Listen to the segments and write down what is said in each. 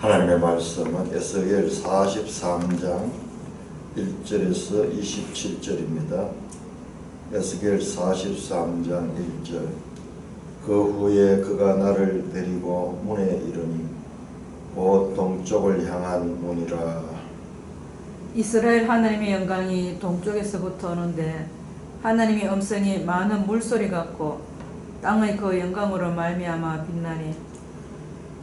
하나님의 말씀은 에스겔 43장 1절에서 27절입니다. 에스겔 43장 1절. 그 후에 그가 나를 데리고 문에 이르니 곧 동쪽을 향한 문이라. 이스라엘 하나님의 영광이 동쪽에서부터 오는데 하나님의 음성이 많은 물소리 같고 땅의 그 영광으로 말미암아 빛나니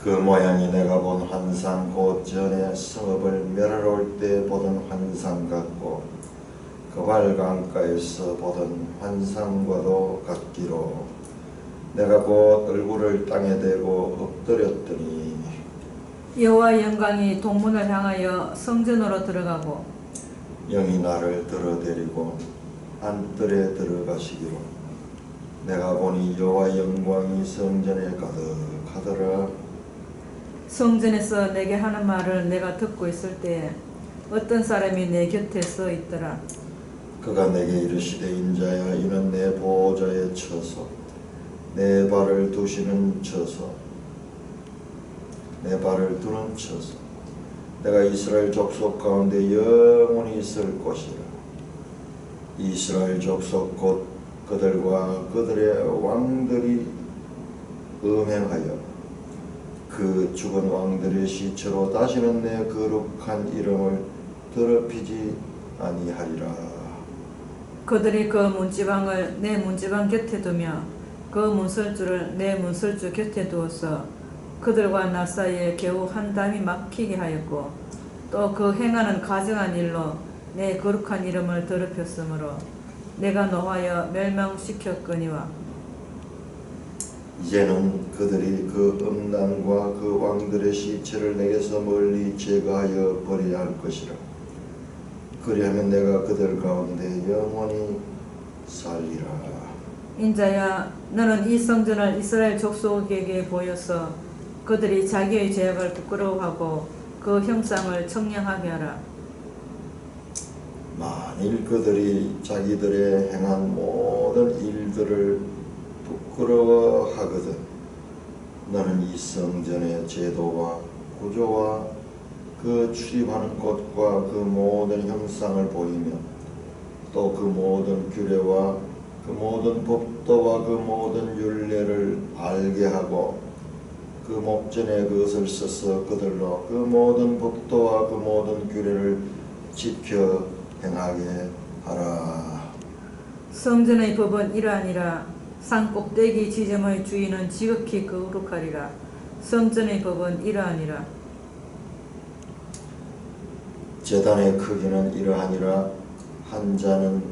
그 모양이 내가 본 환상 곧 전에 성읍을 멸하러 올 때 보던 환상 같고 그발 강가에서 보던 환상과도 같기로 내가 곧 얼굴을 땅에 대고 엎드렸더니 여호와의 영광이 동문을 향하여 성전으로 들어가고 영이 나를 들어데리고 안뜰에 들어가시기로 내가 보니 여호와의 영광이 성전에 가득하더라. 성전에서 내게 하는 말을 내가 듣고 있을 때에 어떤 사람이 내 곁에 서 있더라. 그가 내게 이르시되 인자야 이는 내 보호자에 쳐서 내 발을 두시는 쳐서 내 발을 두는 쳐서 내가 이스라엘 족속 가운데 영원히 있을 곳이라. 이스라엘 족속 곧 그들과 그들의 왕들이 음행하여 그 죽은 왕들의 시체로 다시는 내 거룩한 이름을 더럽히지 아니하리라. 그들이 그 문지방을 내 문지방 곁에 두며 그 문설주를 내 문설주 곁에 두어서 그들과 나 사이에 겨우 한 담이 막히게 하였고 또 그 행하는 가증한 일로 내 거룩한 이름을 더럽혔으므로 내가 노하여 멸망시켰거니와 이제는 그들이 그 음란과 그 왕들의 시체를 내게서 멀리 제거하여 버려야 할 것이라. 그리하면 내가 그들 가운데 영원히 살리라. 인자야 너는 이 성전을 이스라엘 족속에게 보여서 그들이 자기의 죄악을 부끄러워하고 그 형상을 청량하게 하라. 만일 그들이 자기들의 행한 모든 일들을 부끄러워하거든 너는 이 성전의 제도와 구조와 그 출입하는 곳과 그 모든 형상을 보이며 또 그 모든 규례와 그 모든 법도와 그 모든 율례를 알게 하고 그 목전에 그것을 써서 그들로 그 모든 법도와 그 모든 규례를 지켜 행하게 하라. 성전의 법은 이러하니라. 산 꼭대기 지점의 주인은 지극히 거룩하리라. 성전의 법은 이러하니라. 제단의 크기는 이러하니라. 한 자는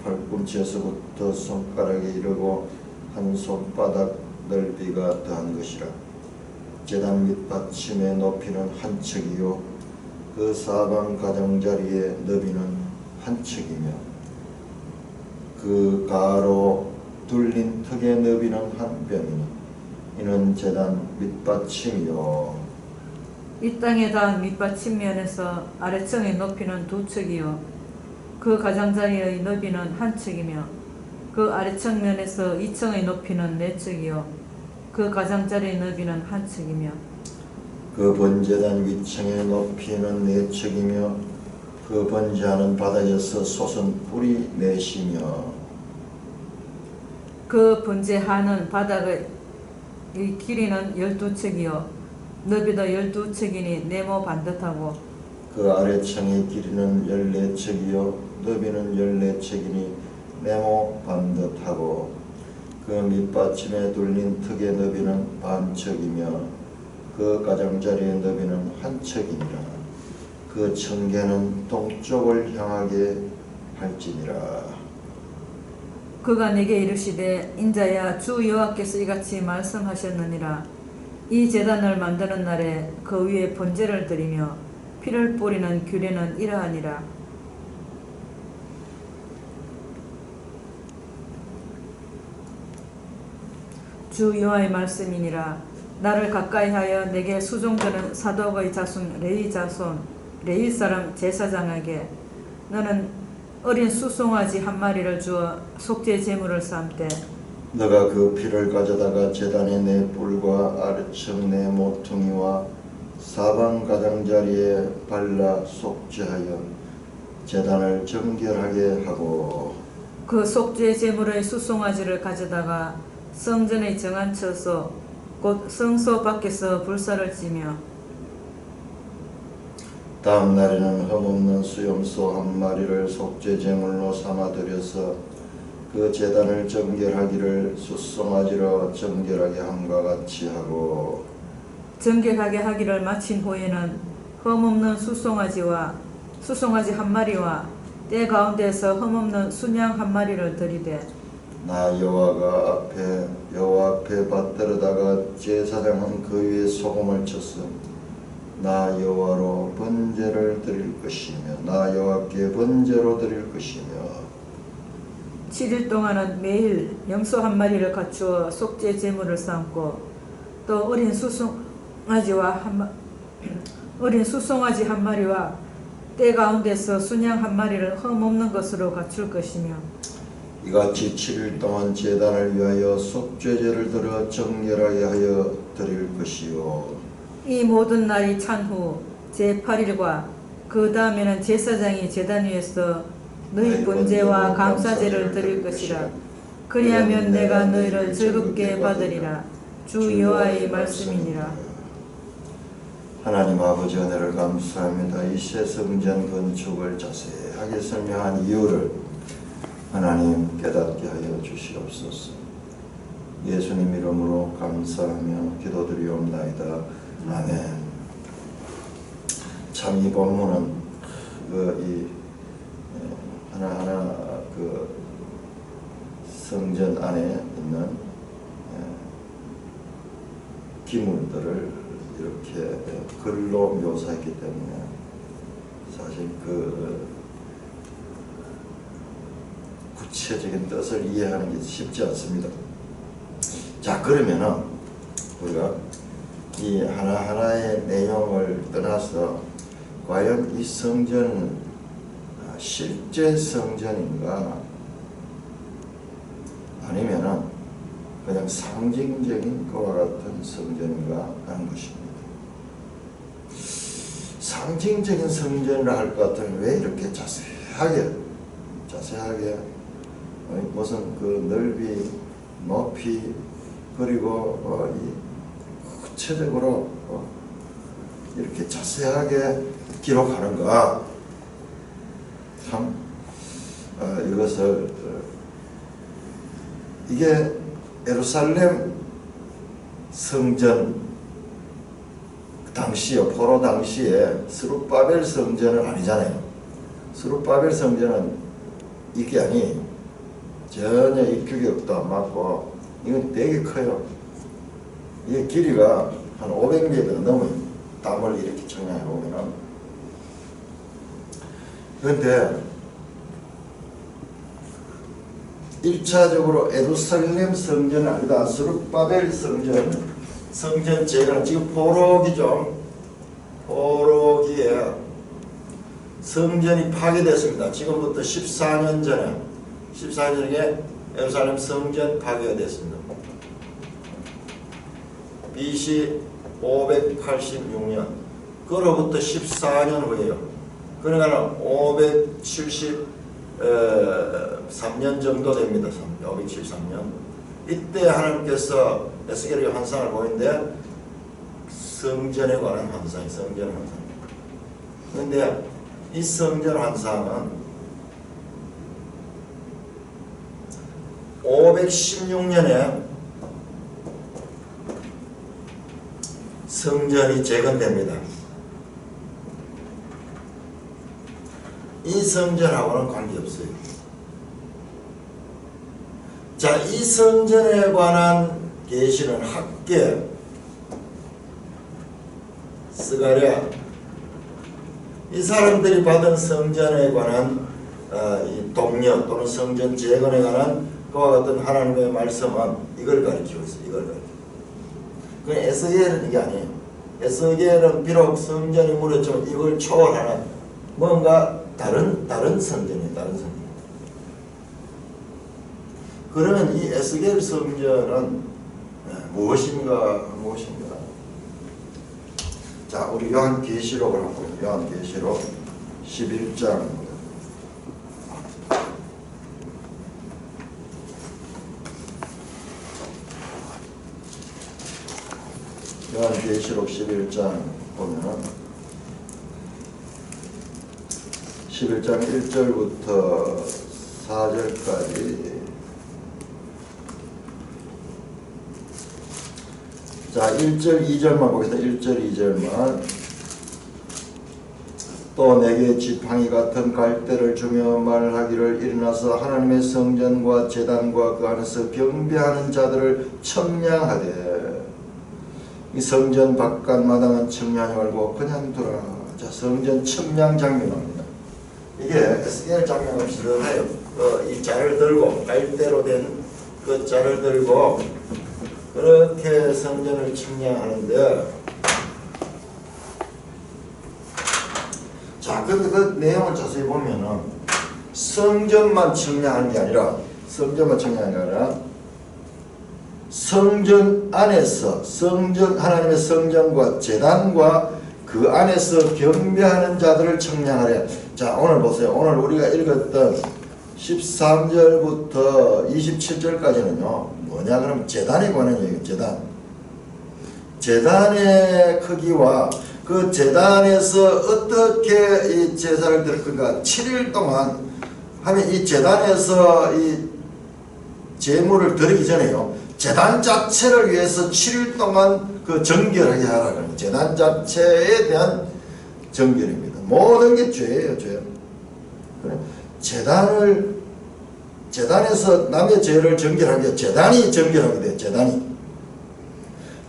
발꿈치에서부터 손가락에 이르고 한 손바닥 넓이가 더한 것이라. 제단 밑받침의 높이는 한 척이요 그 사방 가장자리의 너비는 한 척이며 그 가로 둘린 턱의 너비는 한 뼘이니 이는 제단 밑받침이요. 이 땅에 닿은 밑받침면에서 아래층의 높이는 2척이요 그 가장자리의 너비는 한 척이며 그 아래층면에서 2층의 높이는 4척이요 그 가장자리의 너비는 한 척이며 그 번제단 위층의 높이는 4척이며 그 번제하는 바닥에서 솟은 뿔이 4시며 그 번제하는 바닥의 길이는 12척이요 너비도 12척이니 네모 반듯하고 그 아래층의 길이는 14척이요 너비는 14척이니 네모 반듯하고 그 밑받침에 둘린 턱의 너비는 반척이며 그 가장자리의 너비는 한 척이니라. 그 청계는 동쪽을 향하게 할지니라. 그가 내게 이르시되 인자야 주 여호와께서 이같이 말씀하셨느니라. 이 제단을 만드는 날에 그 위에 번제를 드리며 피를 뿌리는 규례는 이러하니라. 주 여호와의 말씀이니라. 나를 가까이하여 내게 수종드는 사독의 자손 레위 자손 레위 사람 제사장에게 너는 어린 수송아지 한 마리를 주어 속죄 제물을 삼되 너가 그 피를 가져다가 제단의 네 뿔과 아래층 네 모퉁이와 사방 가장자리에 발라 속죄하여 제단을 정결하게 하고 그 속죄 제물의 수송아지를 가져다가 성전의 정한 처소 곧 성소 밖에서 불사를 지며 다음 날에는 흠없는 수염소 한 마리를 속죄 제물로 삼아 드려서 그 제단을 정결하기를 수송아지로 정결하게 함과 같이 하고 정결하게 하기를 마친 후에는 흠없는 수송아지 한 마리와 때 가운데서 흠없는 순양 한 마리를 들이되 나 여호와 앞에 받들어다가 제사장은 그 위에 소금을 쳐서 나 여호와로 번제를 드릴 것이며 나 여호와께 번제로 드릴 것이며 7일 동안은 매일 염소 한 마리를 갖추어 속죄 제물을 삼고 또 어린 수송아지 한 마리와 때 가운데서 순양 한 마리를 흠없는 것으로 갖출 것이며 이같이 7일 동안 제단을 위하여 속죄제를 들어 정결하게 하여 드릴 것이요 이 모든 날이 찬 후 제8일과 그 다음에는 제사장이 제단 위에서 너희 번제와 감사제를 드릴 것이라. 그리하면 내가 너희를 즐겁게 받으리라. 주 여호와의 말씀이니라. 하나님 아버지 은혜를 감사합니다. 이 새 성전 건축을 자세하게 설명한 이유를 하나님 깨닫게 하여 주시옵소서. 예수님 이름으로 감사하며 기도드리옵나이다. 아멘. 참 이 본문은 하나하나 그 성전 안에 있는 기물들을 이렇게 글로 묘사했기 때문에 사실 그 구체적인 뜻을 이해하는 게 쉽지 않습니다. 자, 그러면은 우리가 이 하나하나의 내용을 떠나서 과연 이 성전은 실제 성전인가 아니면은 그냥 상징적인 것과 같은 성전인가 하는 것입니다. 상징적인 성전이라 할 것 같으면 왜 이렇게 자세하게 무슨 그 넓이, 높이 그리고 이 구체적으로 이렇게 자세하게 기록하는가? 참 이것을 이게 예루살렘 성전 당시요 포로 당시에 스룹바벨 성전은 아니잖아요. 스룹바벨 성전은 이게 아니 전혀 이 규격도 안 맞고 이건 되게 커요. 이게 길이가 한 500m 넘어요. 땀을 이렇게 청량해 보면은. 그런데 1차적으로 예루살렘 성전은 아니다. 스룹바벨 성전 제가 지금 포로기죠. 포로기에 성전이 파괴됐습니다. 지금부터 14년 전에 예루살렘 성전 파괴가 됐습니다. BC 586년 그로부터 14년 후에요. 그러니까 573년 정도 됩니다. 573년. 이때 하나님께서 에스겔의 환상을 보이는데 성전에 관한 환상이 성전 환상. 그런데 이 성전 환상은 516년에 성전이 재건됩니다. 이 성전하고는 관계없어요. 자, 이 성전에 관한 계시는 학계, 스가랴, 이 사람들이 받은 성전에 관한 이 동력 또는 성전 재건에 관한 그와 같은 하나님의 말씀은 이걸 가리키고 있어요. 이걸 가리키고. 그 에스겔은 이게 아니에요. 에스겔은 비록 성전이 무너졌지만 이걸 초월하는 뭔가 다른 성전이에요. 다른 성전. 그러면 이 에스겔 성전은 무엇인가? 자, 우리 요한계시록을 한번 보면 요한계시록 11장 요한계시록 11장 보면은 11장 1절부터 4절까지 자 1절 2절만 보겠습니다. 1절 2절만 또 내게 지팡이 같은 갈대를 주며 말하기를 일어나서 하나님의 성전과 제단과 그 안에서 경배하는 자들을 청량하되 이 성전 바깥 마당은 청량하지 말고 그냥 두라. 자 성전 청량 장면입니다. 이게 에스겔 장면을 비슷해요. 이 자를 들고 갈대로 된 그 자를 들고 그렇게 성전을 청량하는데 자 근데 그 내용을 자세히 보면은 성전만 청량하는 게 아니라 성전 안에서 하나님의 성전과 제단과 그 안에서 경배하는 자들을 청량하래. 자 오늘 보세요. 오늘 우리가 읽었던 13절부터 27절까지는요 뭐냐 그러면 제단에 관한 얘기예요. 제단의 크기와 그 제단에서 어떻게 이 제사를 드릴 건가 7일 동안 하면 이 제단에서 이 제물을 드리기 전에요 제단 자체를 위해서 7일 동안 그 정결하게 하라는 제단 자체에 대한 정결입니다. 모든 게 죄예요. 죄. 제단에서 남의 죄를 정결하게 제단이 정결하게 돼요.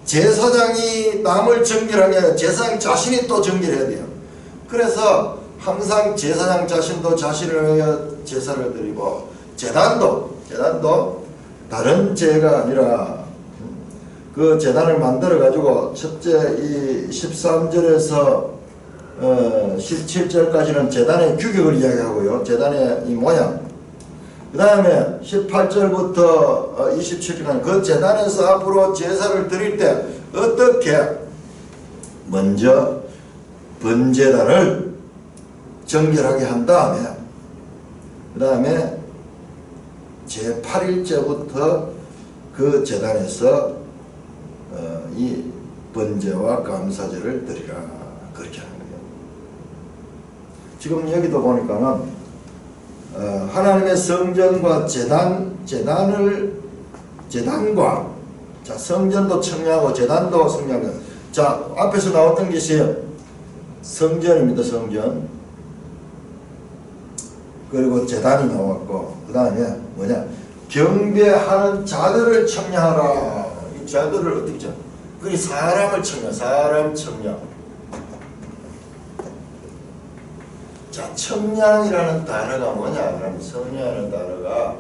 제사장이 남을 정결하게 하여 제사장 자신이 또 정결해야 돼요. 그래서 항상 제사장 자신도 자신을 위하여 제사를 드리고 제단도 다른 죄가 아니라 그 제단을 만들어 가지고 첫째 이 13절에서 17절까지는 제단의 규격을 이야기하고요. 제단의 이 모양. 그 다음에 18절부터 27절까지 그 제단에서 앞으로 제사를 드릴 때 어떻게 먼저 번제단을 정결하게 한 다음에 그 다음에 제8일째부터 그 제단에서 이 번제와 감사제를 드리라 그렇게 하는 거예요. 지금 여기도 보니까는 하나님의 성전과 제단과 자 성전도 청량하고 제단도 청량하고 자 앞에서 나왔던 것이 성전입니다. 성전 그리고 제단이 나왔고 그 다음에 뭐냐 경배하는 자들을 청량하라. 이 자들을 어떻게 청? 그게 사람을 청량, 사람 청량. 자, 청량이라는 단어가 뭐냐? 그러면 청량이라는 단어가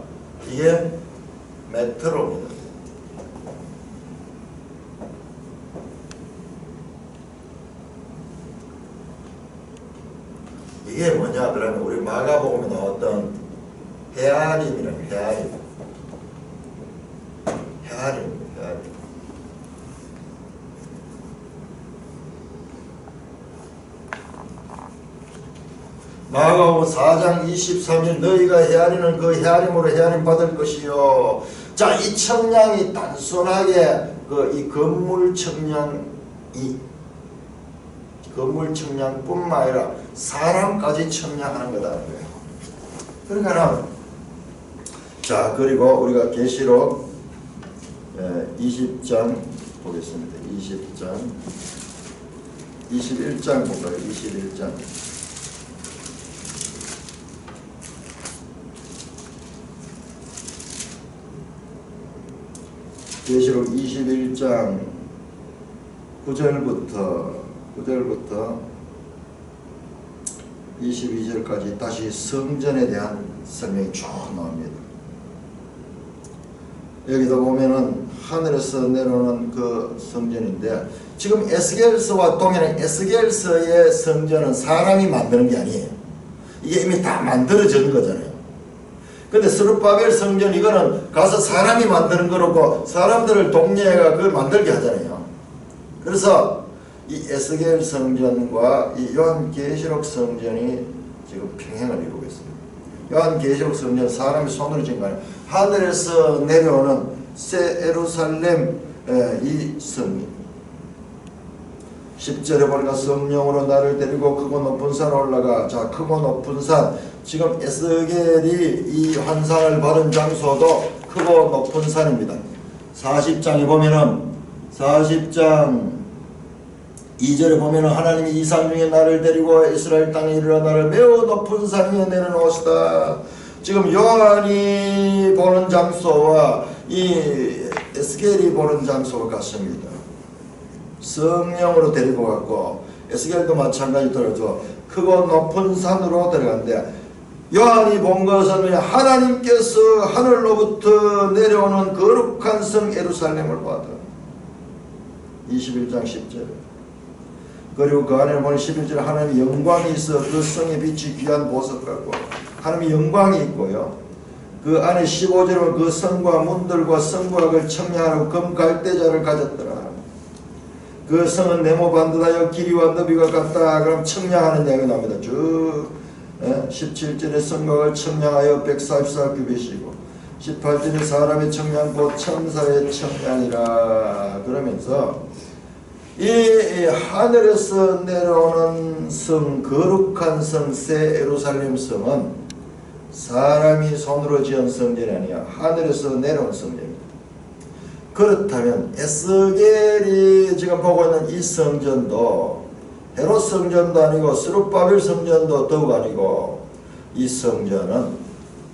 이게 메트로입니다. 이게 뭐냐? 그러면 우리 마가복음에 나왔던 헤아림이라는 헤아림. 마가복음 4장 23절 너희가 헤아리는 그 헤아림으로 헤아림 받을 것이요. 자, 이 청량이 단순하게 이 건물 청량뿐만 아니라 사람까지 청량하는 거다. 그러니까 자 그리고 우리가 계시록 20장 보겠습니다. 21장 볼까요? 21장. 계시록 21장 9절부터 22절까지 다시 성전에 대한 설명이 쭉 나옵니다. 여기도 보면은 하늘에서 내려오는 그 성전인데 지금 에스겔서와 동일한 에스겔서의 성전은 사람이 만드는 게 아니에요. 이게 이미 다 만들어진 거잖아요. 근데 스룹바벨 성전 이거는 가서 사람이 만드는 거라고 사람들을 독려해가 그걸 만들게 하잖아요. 그래서 이 에스겔 성전과 이 요한계시록 성전이 지금 평행을 이루고 있습니다. 요한계시록 성전 사람이 손으로 지은 거 아니에요. 하늘에서 내려오는 새 예루살렘 이 성입니다. 10절에 보니까 성령으로 나를 데리고 크고 높은 산 올라가. 자, 크고 높은 산, 지금 에스겔이 이 환상을 받은 장소도 크고 높은 산입니다. 40장에 보면은 40장 2절에 보면은 하나님이 이상 중에 나를 데리고 이스라엘 땅에 이르러 나를 매우 높은 산 위에 내려놓으시다. 지금 요한이 보는 장소와 이 에스겔이 보는 장소가 같습니다. 성령으로 데리고 갔고 에스겔도 마찬가지 들어줘 크고 높은 산으로 들어간대. 요한이 본 것은 하나님께서 하늘로부터 내려오는 거룩한 성 예루살렘을 보았다. 21장 10절. 그리고 그 안에 보면 11절에 하나님의 영광이 있어 그 성의 빛이 귀한 보석 같고 하나님의 영광이 있고요. 그 안에 15절은 그 성과 문들과 성곽을 청량하고 금갈대자를 가졌더라. 그 성은 네모 반듯하여 길이와 너비가 같다. 그럼 청량하는 이야기가 나옵니다. 쭉 17절에 성곽을 청량하여 144규빗이고 18절에 사람의 청량 곧 천사의 청량이라. 그러면서 이 하늘에서 내려오는 성, 거룩한 성, 새 예루살렘 성은 사람이 손으로 지은 성전이 아니야. 하늘에서 내려온 성전입니다. 그렇다면 에스겔이 지금 보고 있는 이 성전도 헤롯 성전도 아니고 스룹바벨 성전도 더욱 아니고 이 성전은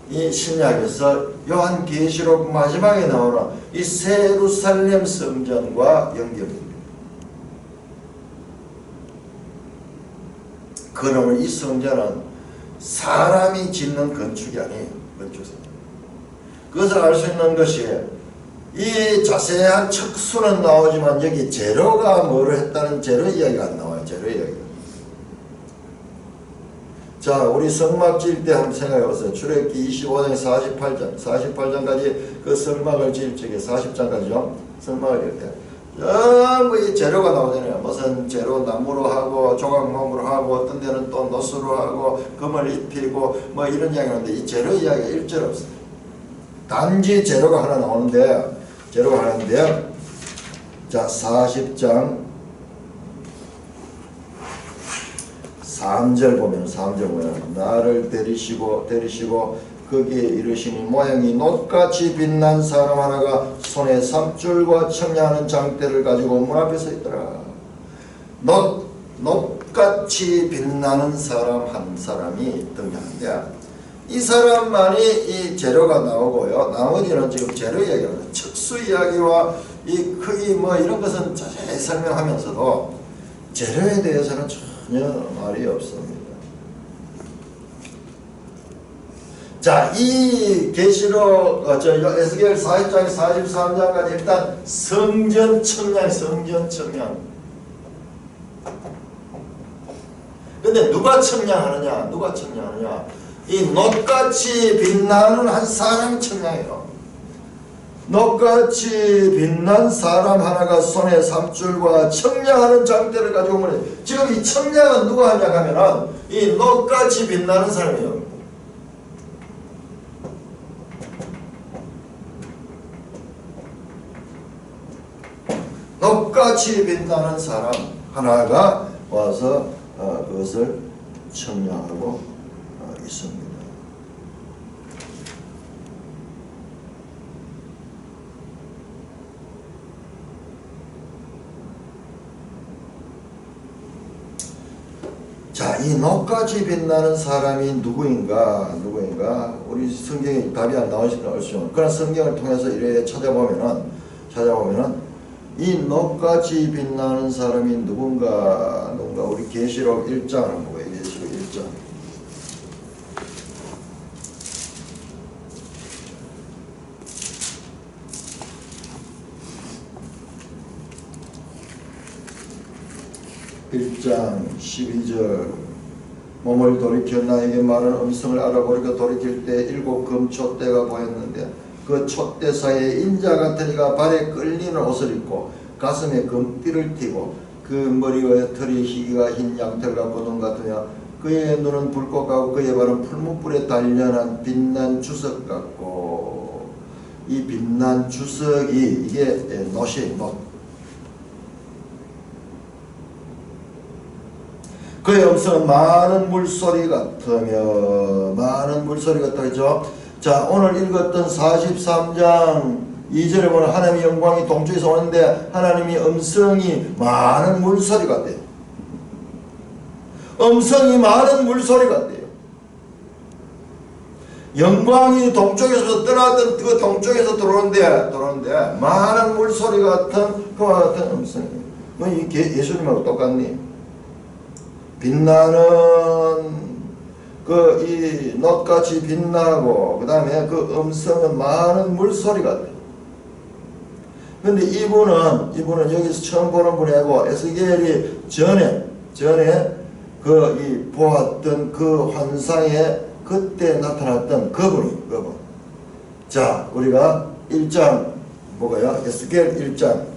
이 신약에서 요한계시록 마지막에 나오는 이 새 예루살렘 성전과 연결됩니다. 그러면 이 성전은 사람이 짓는 건축이 아니에요. 건축성. 그것을 알 수 있는 것이 이 자세한 척수는 나오지만 여기 재료가 뭐를 했다는 재료 이야기가 안 나와요. 재료 이야기가. 자, 우리 성막 지을 때 한번 생각해보세요. 출애굽기 25장 48장까지 그 성막을 지을 적에 40장까지요. 성막을 지을 때 전부 이 재료가 나오잖아요. 무슨 재료 나무로 하고 조각나무로 하고 어떤 데는 또 노수로 하고 금을 입히고 뭐 이런 이야기가 나오는데 이 재료 이야기가 일절 없어요. 단지 재료가 하나 나오는데 자 40장 3절 보면 나를 데리시고 거기에 이르시니 모양이 놋같이 빛난 사람 하나가 손에 삼줄과 청량하는 장대를 가지고 문 앞에 서 있더라. 놋같이 빛나는 사람 한 사람이 등장하는데 이 사람만이 이 재료가 나오고요. 나머지는 지금 재료 이야기가 척수 이야기와 이 크기 뭐 이런 것은 자세히 설명하면서도 재료에 대해서는 전혀 말이 없습니다. 자, 이 계시록 에스겔 40장 43장까지 일단 성전 청량. 근데 누가 청량하느냐? 이 놋같이 빛나는 한 사람이 청량해요. 놋같이 빛난 사람 하나가 손에 삼줄과 청량하는 장대를 가지고 오면 지금 이 청량은 누가 하냐 하면은 이 놋같이 빛나는 사람이에요. 놋같이 빛나는 사람 하나가 와서 그것을 청량하고 있습니다. 자, 이 놋같이 빛나는 사람이 누구인가? 우리 성경에 답이 안 나오시는 것이죠. 그런 성경을 통해서 이렇게 찾아보면은 이 놋같이 빛나는 사람이 누군가 우리 계시록 1장을 한번 보고요. 계시록 1장. (1장) 12절 몸을 돌이켜 나에게 말하는 음성을 알아보리고 돌이킬 때 7 금촛대가 보였는데 그 촛대 사이에 인자 같은 이가 발에 끌리는 옷을 입고 가슴에 금띠를 띠고 그 머리와 털이 희기가 흰 양털과 고동 같으며 그의 눈은 불꽃 같고 그의 발은 풀무불에 단련한 빛난 주석 같고 이 빛난 주석이 이게 놋이 놋. 그의 음성은 많은 물소리 같으며 많은 물소리 같다죠. 자, 오늘 읽었던 43장 2절에 보면 하나님의 영광이 동쪽에서 오는데 하나님의 음성이 많은 물소리 같대요. 음성이 많은 물소리 같대요. 영광이 동쪽에서 떠나던 그 동쪽에서 들어오는데 많은 물소리 같은 그와 같은 음성이에요. 뭐 이게 예수님하고 똑같니? 빛나는 그 이 놋같이 빛나고 그 다음에 그 음성은 많은 물소리 같아요. 근데 이분은 여기서 처음 보는 분이 아니고 에스겔이 전에 그 이 보았던 그 환상에 그때 나타났던 그분. 자, 우리가 1장 뭐가요? 에스겔 1장.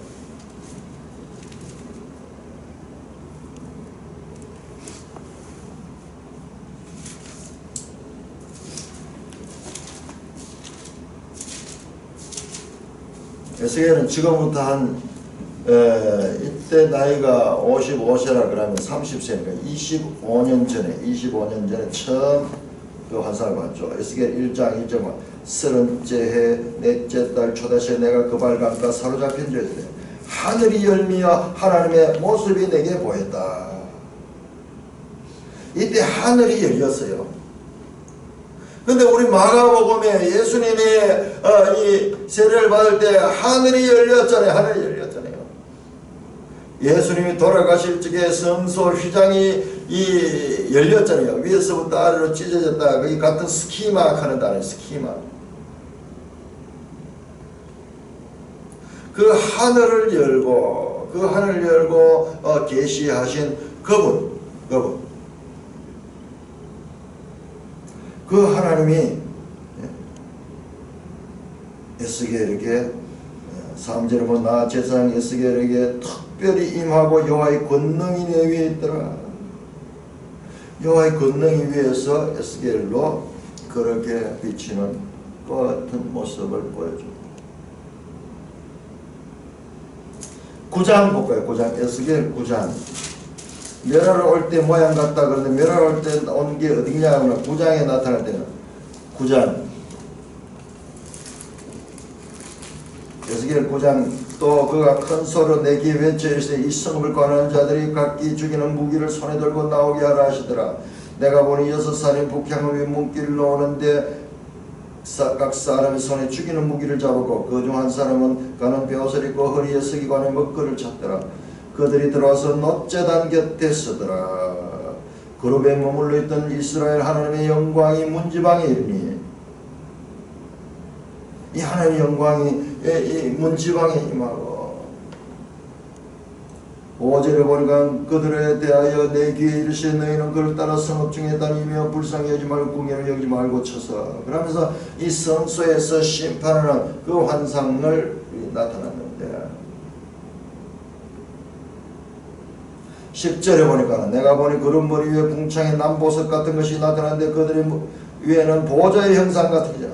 에스겔은 지금부터 한 이때 나이가 55세라 그러면 30세니까 25년 전에 처음 그 환상을 봤죠. 에스겔 1장 1절 30째 해 넷째 달 초다시에 내가 그 발강가 사로잡힌 줄 알았더니 하늘이 열미어 하나님의 모습이 내게 보였다. 이때 하늘이 열렸어요. 근데 우리 마가복음에 예수님이 이 세례를 받을 때 하늘이 열렸잖아요. 예수님이 돌아가실 적에 성소 휘장이 열렸잖아요. 위에서부터 아래로 찢어졌다. 거기 같은 스키마 하는 단어예요. 스키마. 그 하늘을 열고 계시하신 그분. 그 하나님이 에스겔에게 3절에 보면 나 제사장 에스겔에게 특별히 임하고 여호와의 권능이 내 위에 있더라. 여호와의 권능이 위에서 에스겔로 그렇게 비치는 그 같은 모습을 보여줍니다. 9장 볼까요? 9장 에스겔 9장. 멸하러 올 때 모양 같다 그러는데 멸하러 올 때 온 게 어디냐 하면 9장에 나타날 때는 9장 에스겔 9장 또 그가 큰 소리로 내게 외쳐 이르시되 이 성읍을 관하는 자들이 각기 죽이는 무기를 손에 들고 나오게 하라 하시더라. 내가 보니 6살인 북향읍이 문길로 오는데 각 사람이 손에 죽이는 무기를 잡았고 그 중 한 사람은 가는 벼옷을 입고 허리에 서기관의 먹거를 찼더라. 그들이 들어와서 놋제단 곁에 서더라. 그룹에 머물러 있던 이스라엘 하나님의 영광이 문지방에 이르니 이 하나님의 영광이 이 문지방에 임하고 5절에 보니까 그들에 대하여 내 귀에 이르시되 너희는 그를 따라 성읍 중에 다니며 불쌍히 여기지 말고 궁예를 여기지 말고 쳐서 그러면서 이 성소에서 심판하는 그 환상을 나타났는데 10절에 보니까 내가 보니 그룹 머리 위에 궁창에 남보석 같은 것이 나타났는데 그들의 위에는 보좌의 형상 같은 자.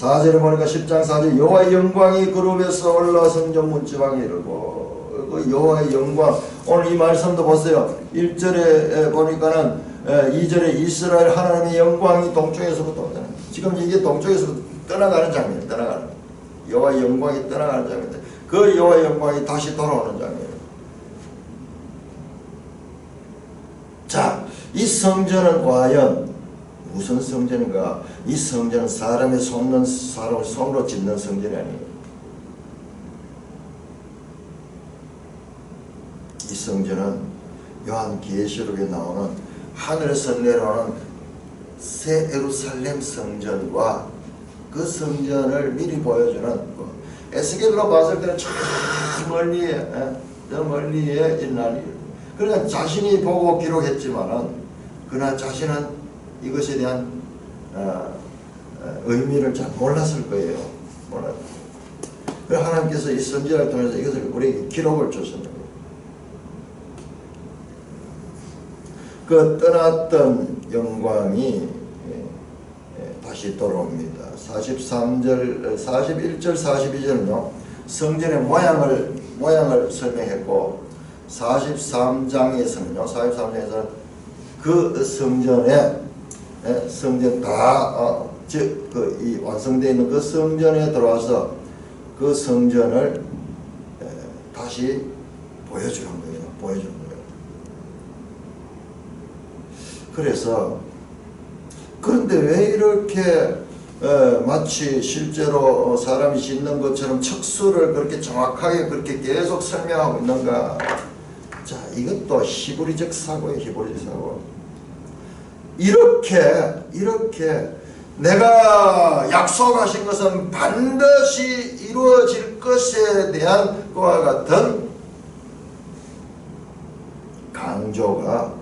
4절에 보니까 10장 4절 여호와의 영광이 그룹에서 올라 성전 문지방에 이르고 그 여호와의 영광 오늘 이 말씀도 보세요. 1절에 보니까는 2절에 이스라엘 하나님의 영광이 동쪽에서부터 오잖아요. 지금 이게 동쪽에서부터 떠나가는 장면, 여호와의 영광이 떠나가는 장면. 그 여호와의 영광이 다시 돌아오는 장면이에요. 자, 이 성전은 과연 무슨 성전인가? 이 성전은 사람의 손으로 짓는 성전이 아니에요. 이 성전은 요한계시록에 나오는 하늘에서 내려오는 새 예루살렘 성전과 그 성전을 미리 보여주는 에스겔로 봤을 때는 저 멀리에 일어나니 그러나 자신이 보고 기록했지만은 그러나 자신은 이것에 대한 의미를 잘 몰랐을 거예요. 몰랐어요. 그래서 하나님께서 이 선지자를 통해서 이것을 우리에게 기록을 주셨는 거예요. 그 떠났던 영광이 다시 돌아옵니다. 41절 42절은요 성전의 모양을 설명했고 43장에서는요 그 성전 다 이 완성되어 있는 그 성전에 들어와서 그 성전을 다시 보여주는 거예요. 그래서 그런데 왜 이렇게 마치 실제로 사람이 짓는 것처럼 척수를 그렇게 정확하게 그렇게 계속 설명하고 있는가? 자, 이것도 히브리적 사고예요. 히브리적 사고. 이렇게 내가 약속하신 것은 반드시 이루어질 것에 대한 그와 같은 강조가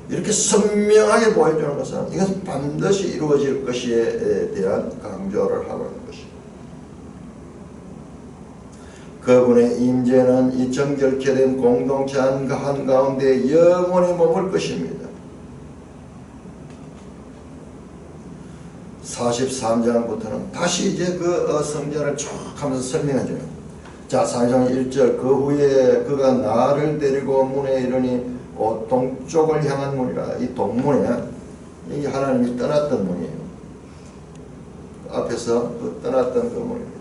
이렇게 선명하게 보여주는 것은 이것은 반드시 이루어질 것에 대한 강조를 하고 있는 것입니다. 그분의 임재는 이 정결케 된 공동체 한가운데 영원히 머물 것입니다. 43장부터는 다시 이제 그 성전을 쭉 하면서 설명해줘요. 자, 4장 1절 그 후에 그가 나를 데리고 문에 이르니 동쪽을 향한 문이라. 이 동문에 이게 하나님이 떠났던 문이에요. 앞에서 그 떠났던 그 문입니다.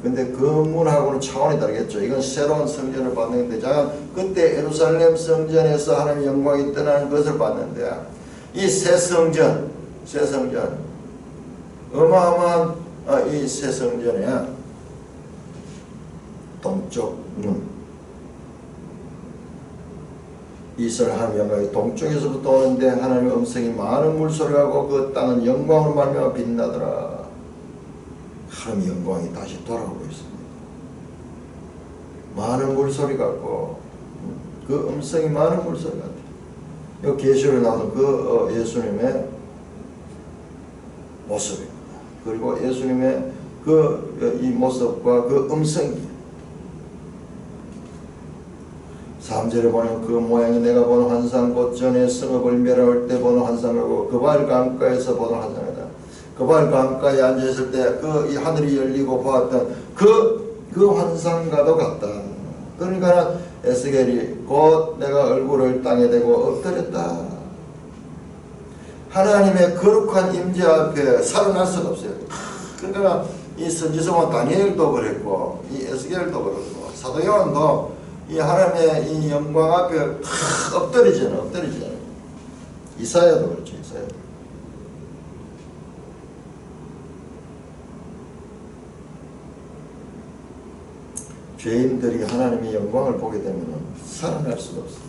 근데 그 문하고는 차원이 다르겠죠. 이건 새로운 성전을 봤는데, 자, 그때 예루살렘 성전에서 하나님의 영광이 떠나는 것을 봤는데, 이 새 성전, 어마어마한 이 새 성전에 동쪽 문, 이스라엘 하나님의 영광이 동쪽에서부터 오는데 하나님의 음성이 많은 물소리가 나고 그 땅은 영광으로 말미암아 빛나더라. 하나님의 영광이 다시 돌아오고 있습니다. 많은 물소리 같고 그 음성이 많은 물소리 같아요. 이 계시록에 나오는 그 예수님의 모습입니다. 그리고 예수님의 이 모습과 그 음성이 3절에 보면 그 모양이 내가 본 환상 곧 전에 성읍을 멸할 때 보는 환상이고 그발 강가에서 보는 환상이다. 그발 강가에 앉아있을 때 그 이 하늘이 열리고 보았던 그 환상과도 같다. 그러니까 에스겔이 곧 내가 얼굴을 땅에 대고 엎드렸다. 하나님의 거룩한 임재 앞에 살아날 수가 없어요. 그러니까 이 선지서와 다니엘도 그랬고 이 에스겔도 그렇고 사도 요한도 이 하나님의 이 영광 앞에 엎드리잖아요. 이사야도 그렇죠. 이사야도. 죄인들이 하나님의 영광을 보게 되면 살아날 수가 없어요.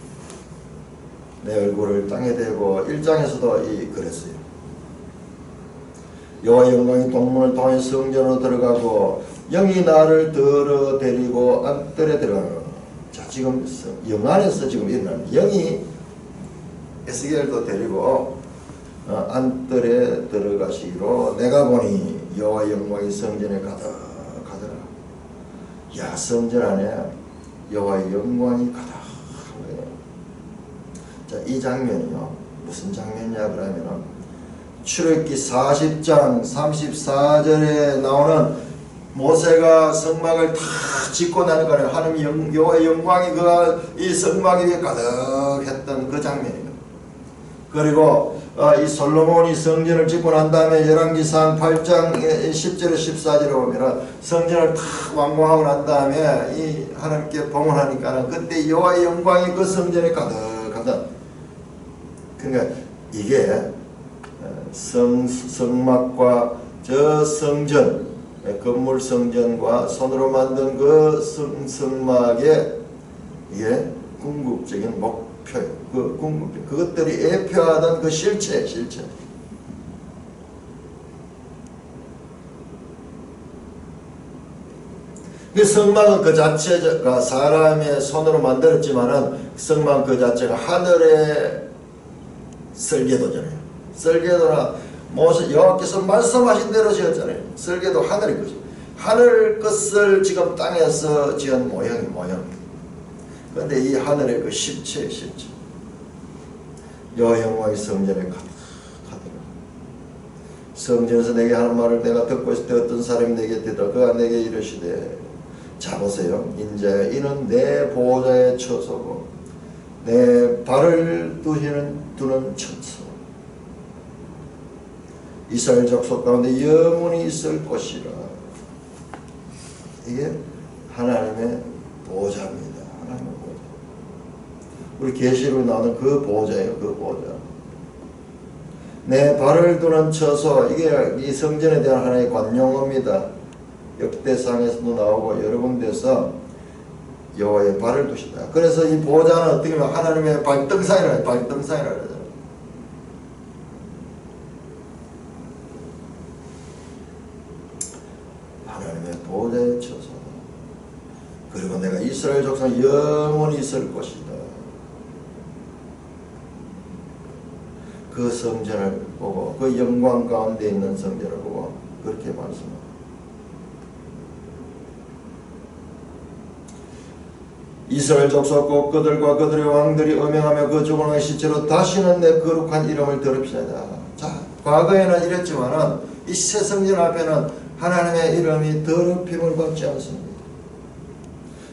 내 얼굴을 땅에 대고 1장에서도 그랬어요. 여호와의 영광이 동문을 통해 성전으로 들어가고 영이 나를 들어 데리고 안뜰에 들어가는. 자, 지금 영 안에서 지금 일어나는 영이 에스겔도 데리고 안뜰에 들어가시기로 내가 보니 여호와의 영광이 성전에 가득하더라. 야, 성전 안에 여호와의 영광이 가득. 자, 이 장면이요. 무슨 장면이냐 그러면은 출애굽기 40장 34절에 나오는 모세가 성막을 다 짓고 나는 거는 하나님 여호와의 영광이 이 성막 위에 가득했던 그 장면이에요. 그리고 이 솔로몬이 성전을 짓고 난 다음에 열왕기상 8장 10절에 14절에 보면은 성전을 다 완공하고 난 다음에 이 하나님께 봉헌하니까는 그때 여호와의 영광이 그 성전에 가득하다. 그러니까 이게 성막과 저 성전, 건물 성전과 손으로 만든 그 성막의 이게 궁극적인 목표예요. 그것들이 예표하던 그 실체. 그 성막은 그 자체가 사람의 손으로 만들었지만은 성막 그 자체가 하늘의 설계도잖아요. 설계도나 모세 여호와께서 말씀하신 대로 지었잖아요. 설계도 하늘의 것이. 하늘 것을 지금 땅에서 지은 모양. 그런데 이 하늘의 그 실체. 여호와의 성전에 가더라. 성전에서 내게 하는 말을 내가 듣고 있을 때 어떤 사람이 내게 되더라. 그가 내게 이르시되 자 보세요. 인자야 이는 내 보호자의 처소고 내 발을 두는 처소. 이스라엘 족속 가운데 영원히 있을 것이라. 이게 하나님의 보호자입니다. 하나님의 보호자. 우리 계시로 나오는 그 보호자예요. 그 보호자. 내 발을 두는 처소. 이게 이 성전에 대한 하나의 관용어입니다. 역대상에서도 나오고 여러 군데서 여호와의 발을 두신다. 그래서 이 보호자는 어떻게 보면 하나님의 발등상이라 그러잖아요. 하나님의 보호자의 처소다. 그리고 내가 이스라엘 족속은 영원히 있을 것이다. 그 성전을 보고 그 영광 가운데 있는 성전을 보고 그렇게 말씀합니다. 이스라엘 족속 곧 그들과 그들의 왕들이 음행하며 그 죽은 왕의 시체로 다시는 내 거룩한 이름을 더럽히자. 자, 과거에는 이랬지만은 이 새 성전 앞에는 하나님의 이름이 더럽힘을 받지 않습니다.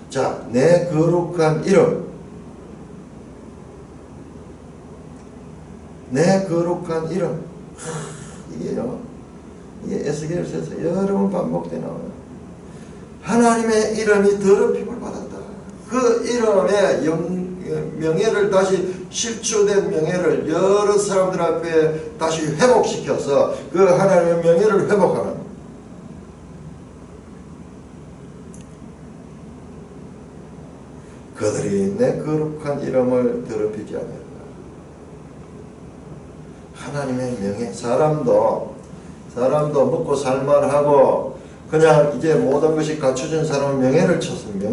자, 내 거룩한 이름. 내 거룩한 이름. 이게요. 이게 에스겔서에서 여러 번 반복되어 나와요. 하나님의 이름이 더럽힘을 받았다. 그 이름의 명예를 다시 실추된 명예를 여러 사람들 앞에 다시 회복시켜서 그 하나님의 명예를 회복하는 그들이 내 거룩한 이름을 더럽히지 않는다. 하나님의 명예. 사람도 먹고 살만하고 그냥 이제 모든 것이 갖춰진 사람은 명예를 쳤습니다.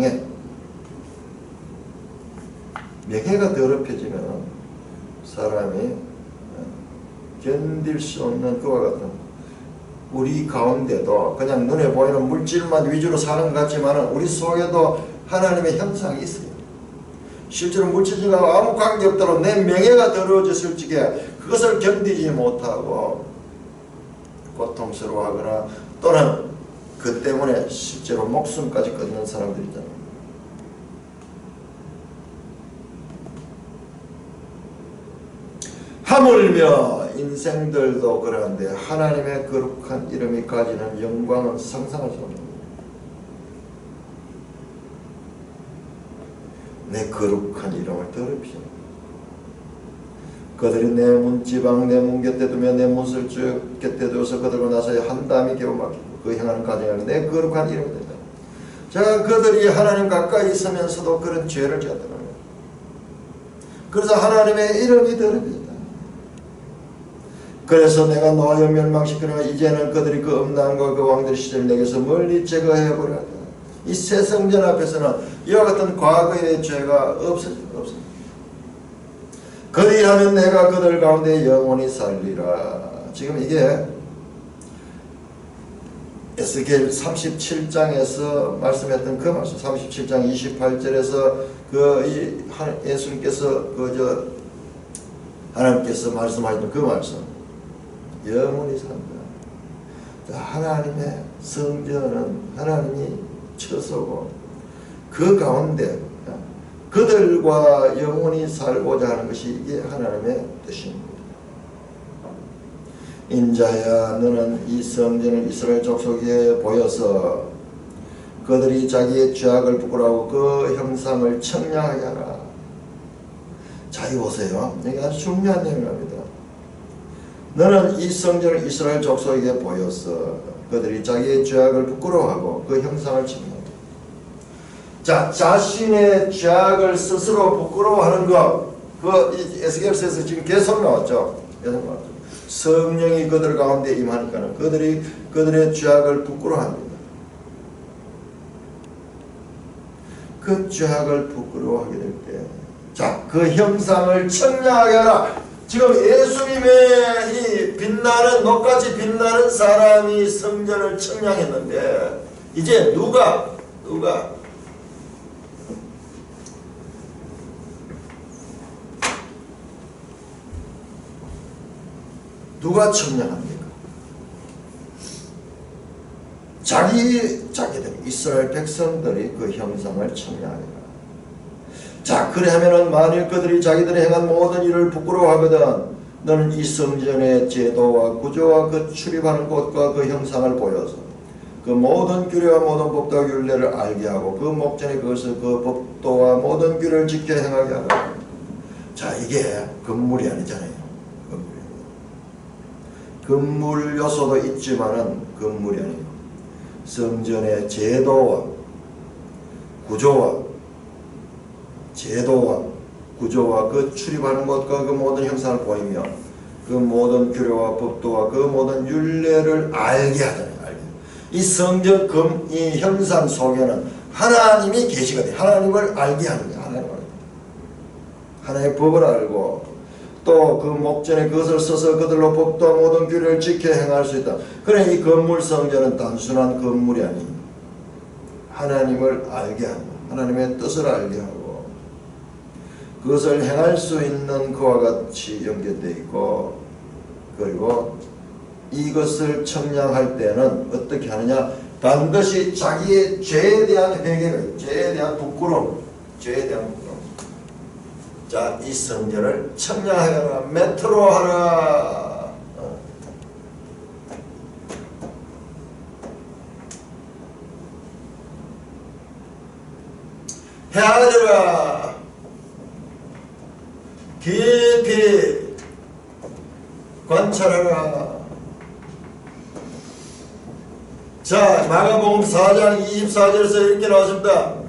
명예가 더럽혀지면 사람이 견딜 수 없는 그와 같은 우리 가운데도 그냥 눈에 보이는 물질만 위주로 사는 것 같지만 우리 속에도 하나님의 형상이 있어요. 실제로 물질과 아무 관계없도록 내 명예가 더러워졌을 적에 그것을 견디지 못하고 고통스러워하거나 또는 그 때문에 실제로 목숨까지 끊는 사람들이 있잖아요. 하물며 인생들도 그러한데 하나님의 거룩한 이름이 가지는 영광은 상상할 수 없는 내 거룩한 이름을 더럽히죠. 그들이 내 문지방 내 문 곁에 두며 내 문을 쭉 곁에 두어서 그들과 나서야 한 담이 겨우 막히고 그 향하는 가정에는 내 거룩한 이름이 된다. 자, 그들이 하나님 가까이 있으면서도 그런 죄를 지었다는 거예요. 그래서 하나님의 이름이 더럽혀졌다. 그래서 내가 놓아여 멸망시키노라. 이제는 그들이 그 음란과 그 왕들의 시절 내게서 멀리 제거해버려야 한다. 이 새 성전 앞에서는 이와 같은 과거의 죄가 없어집니다. 그리하면 내가 그들 가운데 영원히 살리라. 지금 이게 에스겔 37장에서 말씀했던 그 말씀, 37장 28절에서 예수님께서 하나님께서 말씀하셨던 그 말씀, 영원히 산다. 하나님의 성전은 하나님이 처소고 그 가운데 그들과 영원히 살고자 하는 것이 이게 하나님의 뜻입니다. 인자야 너는 이 성전을 이스라엘 족속에 보여서 그들이 자기의 죄악을 부끄러워하고 그 형상을 청량하게 하라. 자, 이 보세요. 이게 아주 중요한 내용입니다. 너는 이 성전을 이스라엘 족속에게 보여서 그들이 자기의 죄악을 부끄러워하고 그 형상을 청량하게. 자, 자신의 죄악을 스스로 부끄러워하는 것, 에스겔서에서 지금 계속 나왔죠. 성령이 그들 가운데 임하니까는 그들이 그들의 죄악을 부끄러워합니다. 그 죄악을 부끄러워하게 될 때, 자, 그 형상을 청량하게 하라. 지금 예수님의 이 빛나는 녹같이 빛나는 사람이 성전을 청량했는데, 이제 누가 청량합니까? 자기들 이스라엘 백성들이 그 형상을 청량하리라. 자, 그래하면은 만일 그들이 자기들이 행한 모든 일을 부끄러워하거든 너는 이 성전의 제도와 구조와 그 출입하는 곳과 그 형상을 보여서 그 모든 규례와 모든 법도와 율례를 알게 하고 그 목전에 그것을 그 법도와 모든 규례를 지켜 행하게 하라. 자, 이게 건물이 아니잖아요. 건물 요소도 있지만은 건물이 아니에요. 성전의 제도와 구조와 그 출입하는 것과 그 모든 형상을 보이며 그 모든 규례와 법도와 그 모든 율례를 알게 하잖아요. 이 성전 이 형상 속에는 하나님이 계시거든요. 하나님을 알게 하는 거예요. 하나님의 법을 알고 또 그 목전에 그것을 써서 그들로 법도와 모든 규례를 지켜 행할 수 있다. 그래, 이 건물 성전은 단순한 건물이 아닌 하나님을 알게 하고 하나님의 뜻을 알게 하고 그것을 행할 수 있는 그와 같이 연결되어 있고, 그리고 이것을 청량할 때는 어떻게 하느냐, 반드시 자기의 죄에 대한 회개가, 죄에 대한 부끄러움. 자, 이 성전을 청량하라, 메트로 하라. 헤아리라. 깊이 관찰하라. 자, 마가복음 4장 24절에서 이렇게 나왔습니다.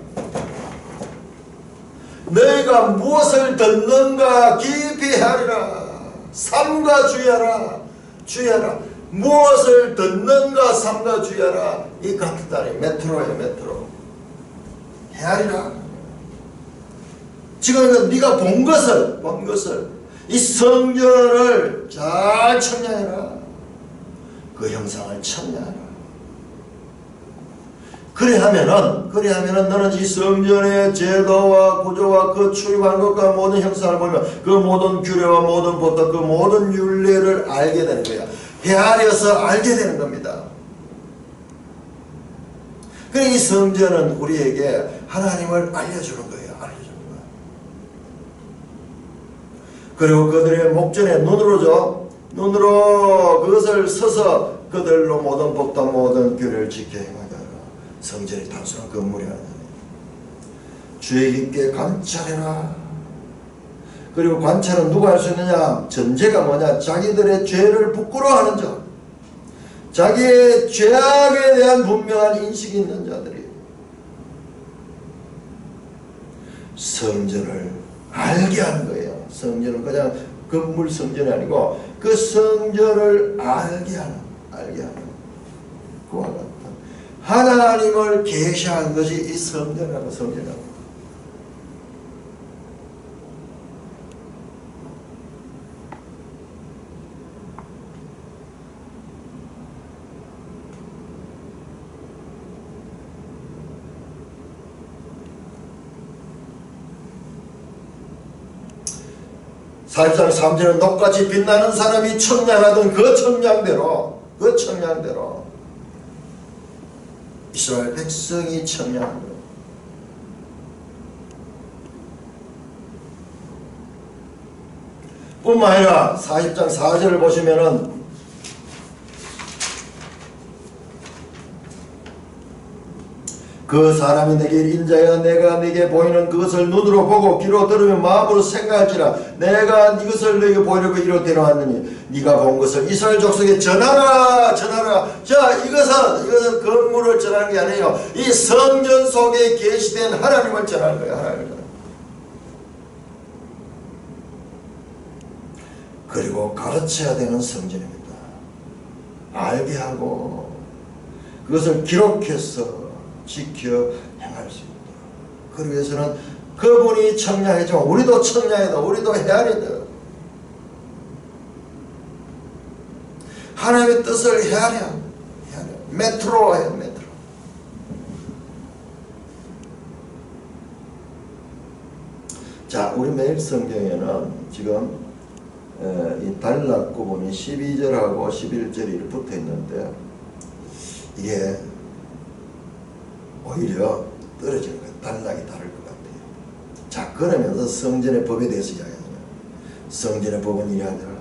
너희가 무엇을 듣는가 깊이 헤아리라. 삼가 주의하라. 무엇을 듣는가 삼가 주의하라. 이 같은 메트로예요. 메트로. 헤아리라. 지금 네가 본 것을 이 성전을 잘 청량해라. 그 형상을 청량해라. 그래하면은 너는 이 성전의 제도와 구조와 그 출입하는 것과 모든 형상을 보면 그 모든 규례와 모든 법도 그 모든 율례를 알게 되는 거야. 헤아려서 알게 되는 겁니다. 그래, 이 성전은 우리에게 하나님을 알려주는 거예요. 그리고 그들의 목전에 눈으로 그것을 써서 그들로 모든 법도 모든 규례를 지켜 행하게 하라. 성전이 단순한 건물이 아니라 주의 깊게 관찰해라. 그리고 관찰은 누가 할 수 있느냐? 전제가 뭐냐? 자기들의 죄를 부끄러워하는 자, 자기의 죄악에 대한 분명한 인식이 있는 자들이 성전을 알게 하는 거예요. 성전은 그냥 건물 성전이 아니고 그 성전을 알게 하는 그와 같은 하나님을 계시한 것이 이 성전이라고. 사십장 3절은 녹같이 빛나는 사람이 청량하던 그 청량대로 이스라엘 백성이 청량한 거예요. 뿐만 아니라 40장 4절을 보시면은 그 사람이 내게 인자여 내가 네게 보이는 그것을 눈으로 보고 귀로 들으며 마음으로 생각할지라 내가 이것을 너에게 보이려고 이로 데려왔느니 네가 본 것을 이스라엘 족속에 전하라. 자, 이것은 건물을 전하는 게 아니에요. 이 성전 속에 계시된 하나님을 전하는 거예요. 하나님을. 그리고 가르쳐야 되는 성전입니다. 알게 하고 그것을 기록해서 지켜 행할 수 있다. 그러기 위해서는 그분이 청량했지만 우리도 청량해야, 우리도 헤아려야 돼. 하나님의 뜻을 헤아려. 메트로예요, 메트로. 자, 우리 매일 성경에는 지금 이 단락 구분이 12절하고 11절이 붙어 있는데 이게 오히려 떨어지는 거예요. 단락이 다를 것 같아요. 자, 그러면서 성전의 법에 대해서 이야기해요. 성전의 법은 이러하더라.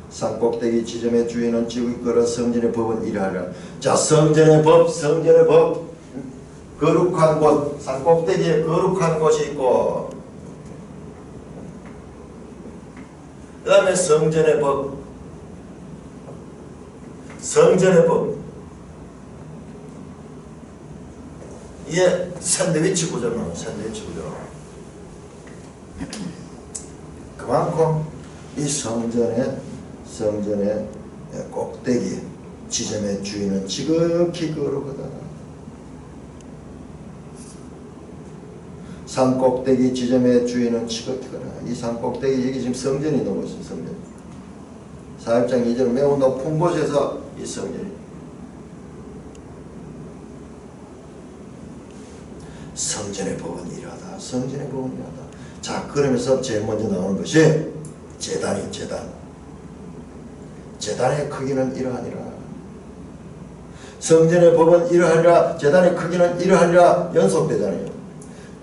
산꼭대기 지점의 주인은 지극히 거라. 성전의 법은 이러하더라. 자, 성전의 법, 성전의 법. 거룩한 곳, 산꼭대기에 거룩한 곳이 있고, 그 다음에 성전의 법, 성전의 법. 이게 샌드위치 구조로, 샌드위치 구조로. 그만큼 이 성전의 꼭대기 지점의 주인은 지극히 거룩하다. 산 꼭대기 지점의 주인은 지극히 거룩하다. 이 산 꼭대기 여기 지금 성전이 있는 곳이에요. 성전. 4일장 2절 매우 높은 곳에서 이 성전이. 성전의 법은 이러하다. 성전의 법은 이러하다. 자, 그러면서 제일 먼저 나오는 것이 제단이에요. 제단. 제단의 크기는 이러하니라. 성전의 법은 이러하니라. 제단의 크기는 이러하니라. 연속되잖아요.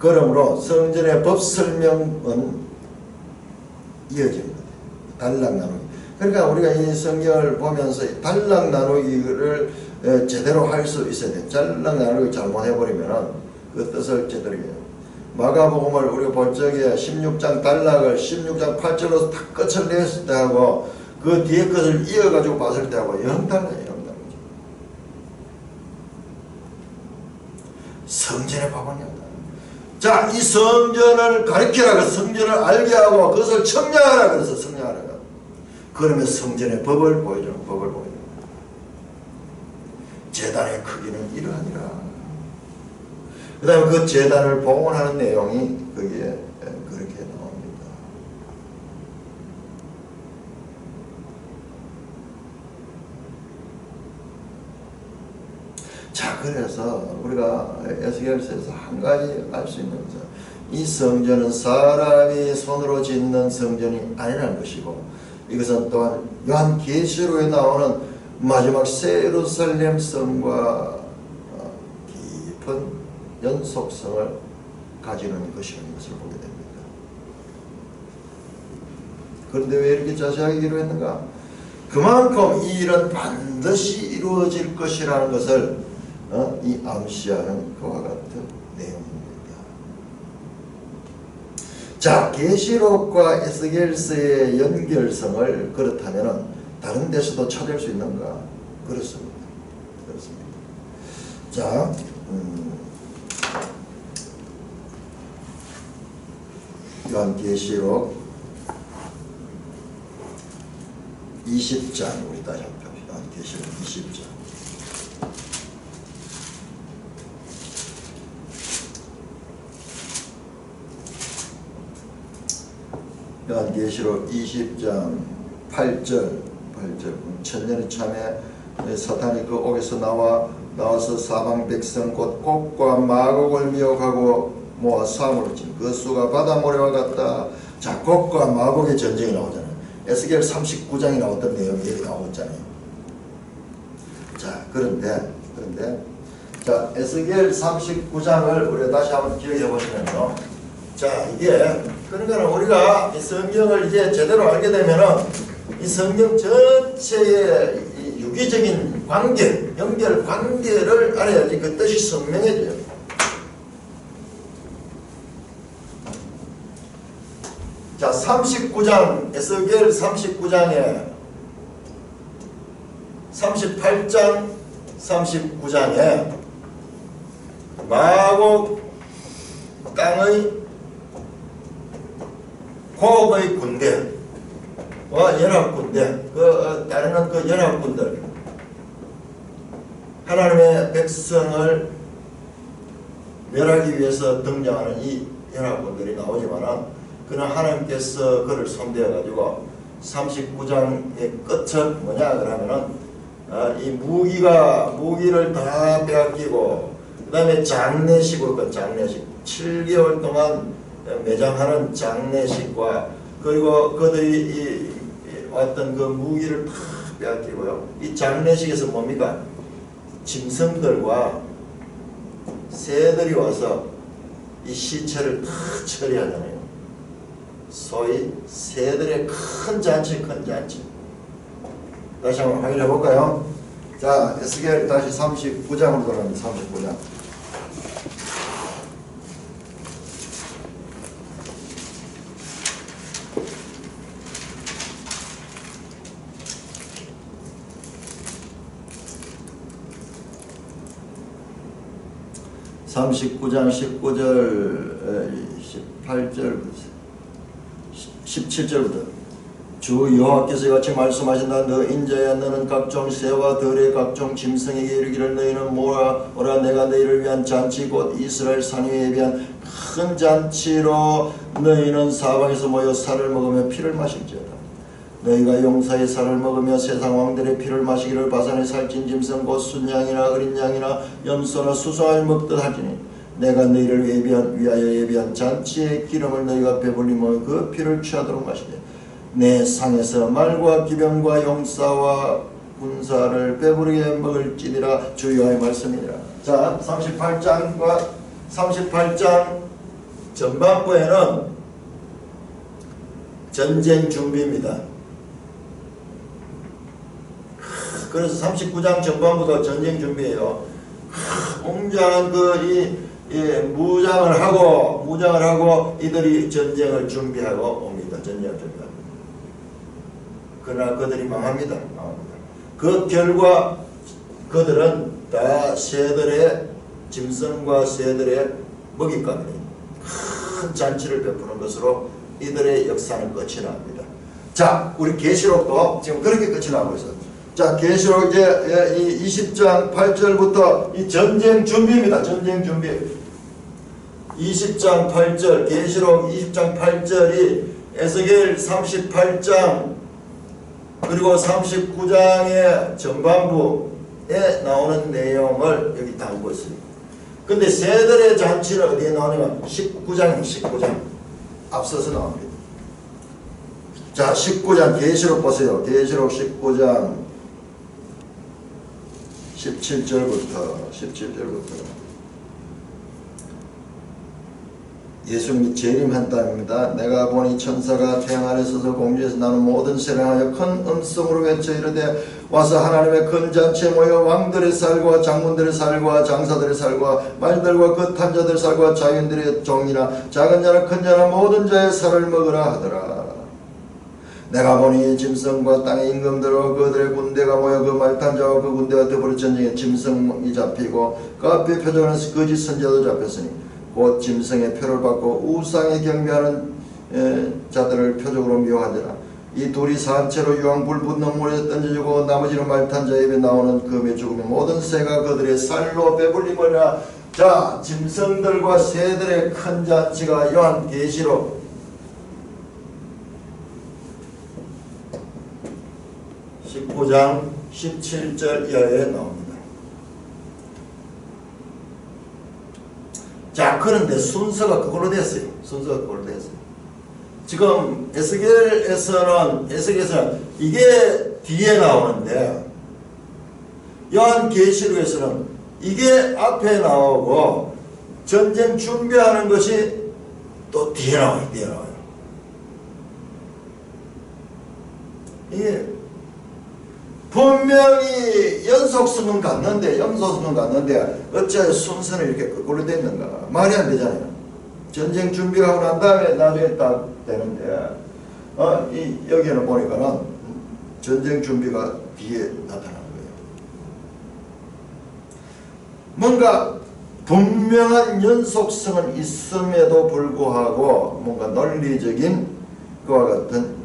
그러므로 성전의 법 설명은 이어집니다. 단락 나누기. 그러니까 우리가 이 성경을 보면서 단락 나누기를 제대로 할 수 있어야 돼요. 단락 나누기 잘못해버리면 그 뜻을 제대로 해요. 마가복음을 우리가 볼 적에 16장 단락을 16장 8절로 다 끝을 냈을 때하고 그 뒤에 것을 이어가지고 봤을 때하고 영달라요. 영달라. 성전의 법은요. 자, 이 성전을 가르치라. 그 성전을 알게 하고 그것을 청량하라. 그래서 청량하라. 그러면 성전의 법을 보여주는, 법을 보여주는. 제단의 크기는 이러하니라. 그 다음에 그 제단을 봉헌하는 내용이 거기에 그렇게 나옵니다. 자, 그래서 우리가 에스겔서에서 한 가지 알 수 있는 것은 이 성전은 사람이 손으로 짓는 성전이 아니라는 것이고, 이것은 또한 요한계시록에 나오는 마지막 새 예루살렘 성과 깊은 연속성을 가지는 것이라는 것을 보게 됩니다. 그런데 왜 이렇게 자세하게 기록했는가? 그만큼 이 일은 반드시 이루어질 것이라는 것을 이 암시하는 그와 같은 내용입니다. 자, 계시록과 에스겔서의 연결성을 그렇다면 다른 데서도 찾을 수 있는가? 그렇습니다. 그렇습니다. 자, 요한계시록 20장 우리 다시 한번 봅시다. 요한계시록 20장. 요한계시록 20장 8절 천년의 참에 사탄이 그 옥에서 나와서 사방 백성 곧 곡과 마곡을 미혹하고 모아 싸움으로 친 그 수가 바다 모래와 같다. 자, 곡과 마곡의 전쟁이 나오잖아요. 에스겔 39장이 나왔던 내용이 나왔잖아요. 자, 그런데 자, 에스겔 39장을 우리가 다시 한번 기억해 보시면요. 자, 이게 그러니까 우리가 이 성경을 이제 제대로 알게 되면은 이 성경 전체의 이 유기적인 관계, 연결 관계를 알아야지 그 뜻이 선명해져요. 자, 39장, 에스겔 39장에 38장 39장에 마곡 땅의 고업의 군대와 연합군대, 다른 그 연합군들, 하나님의 백성을 멸하기 위해서 등장하는 이 연합군들이 나오지만은 그는 하나님께서 그를 손대어 가지고 39장의 끝은 뭐냐 그러면은 이 무기를 다 빼앗기고 그 다음에 장례식으로 그 장례식 7개월 동안 매장하는 장례식과 그리고 그들이 왔던 그 무기를 다 빼앗기고요. 이 장례식에서 뭡니까? 짐승들과 새들이 와서 이 시체를 다 처리하잖아요. 소위 새들의 큰 잔치. 다시 한번 확인해 볼까요? 자, 에스겔 다시 39장으로 돌아갑니다. 39장. (39장) 19절 18절 17절부터 주 여호와께서 이같이 말씀하신다. 너 인자야 너는 각종 새와 들의 각종 짐승에게 이르기를 너희는 오라 내가 너희를 위한 잔치 곧 이스라엘 산 위에 예비한 큰 잔치로 너희는 사방에서 모여 살을 먹으며 피를 마실지어다. 너희가 용사의 살을 먹으며 세상 왕들의 피를 마시기를 바산의 살찐 짐승 곧 순양이나 어린 양이나 염소나 수송아를 먹듯 하지니 내가 너희를 위하여 예비한 잔치의 기름을 너희가 배불리며 그 피를 취하도록 마시되 내 상에서 말과 기병과 용사와 군사를 배부르게 먹을지니라. 주 여호와의 말씀이니라. 자, 38장 전반부에는 전쟁 준비입니다. 그래서 39장 전반부도 전쟁 준비예요. 웅장한 무장을 하고 이들이 전쟁을 준비하고 옵니다. 전쟁을 준비합니다. 그러나 그들이 망합니다. 그 결과 그들은 다 짐승과 새들의 먹잇감이 큰 잔치를 베푸는 것으로 이들의 역사는 끝이 납니다. 자, 우리 계시록도 지금 그렇게 끝이 나고 있어요. 자, 계시록 이제 20장 8절부터 이 전쟁 준비입니다. 전쟁 준비. 20장 8절, 계시록 20장 8절이 에스겔 38장 그리고 39장의 전반부에 나오는 내용을 여기 담고 있습니다. 근데 새들의 잔치는 어디에 나오냐면 19장 앞서서 나옵니다. 자, 19장 계시록 보세요. 계시록 19장 17절부터 예수님이 재림한 땅입니다. 내가 보니 천사가 태양 아래 서서 공중에서 나는 모든 세를 하여 큰 음성으로 외쳐 이르되 와서 하나님의 큰 잔치에 모여 왕들의 살과 장군들의 살과 장사들의 살과 말들과 그 탄자들의 살과 자연들의 종이나 작은 자나 큰 자나 모든 자의 살을 먹으라 하더라. 내가 보니 짐승과 땅의 임금들과 그들의 군대가 모여 그 말탄자와 그 군대와 더불어 전쟁에 짐승이 잡히고 그 앞에 표적하는 거짓 선지자도 잡혔으니 곧 짐승의 표를 받고 우상에 경배하는 자들을 표적으로 미워하더라. 이 둘이 산채로 유황 불붙는 물에 던져주고 나머지는 말탄자 입에 나오는 금의 죽음에 모든 새가 그들의 살로 배불림이라. 자, 짐승들과 새들의 큰 잔치가 요한계시록 19장 17절 이하에 나옵니다. 자, 그런데 순서가 그걸로 됐어요. 지금 에스겔에서는 이게 뒤에 나오는데 요한계시록에서는 이게 앞에 나오고 전쟁 준비하는 것이 또 뒤에 나와요. 이게 분명히 연속성은 갔는데 어찌하여 순서는 이렇게 거꾸로 됐는가? 말이 안 되잖아요. 전쟁 준비를 하고 난 다음에 나중에 딱 되는데 여기는 보니까는 전쟁 준비가 뒤에 나타나는 거예요. 뭔가 분명한 연속성은 있음에도 불구하고 뭔가 논리적인 그와 같은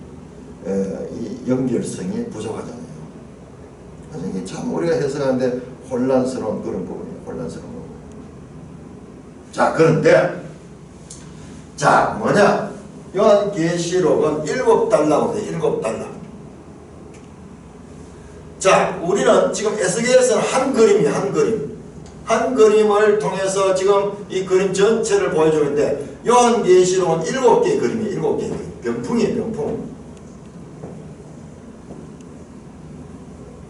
이 연결성이 부족하잖아요. 이게 참 우리가 해석하는데 혼란스러운 그런 부분이에요. 자, 그런데 자, 뭐냐? 요한계시록은 7달라고 돼. 7달라. 자, 우리는 지금 에스겔에서는 한 그림이야. 한 그림. 한 그림을 통해서 지금 이 그림 전체를 보여주는데 요한계시록은 7개의 그림이에요. 7개의 그림. 병풍이에요. 병풍.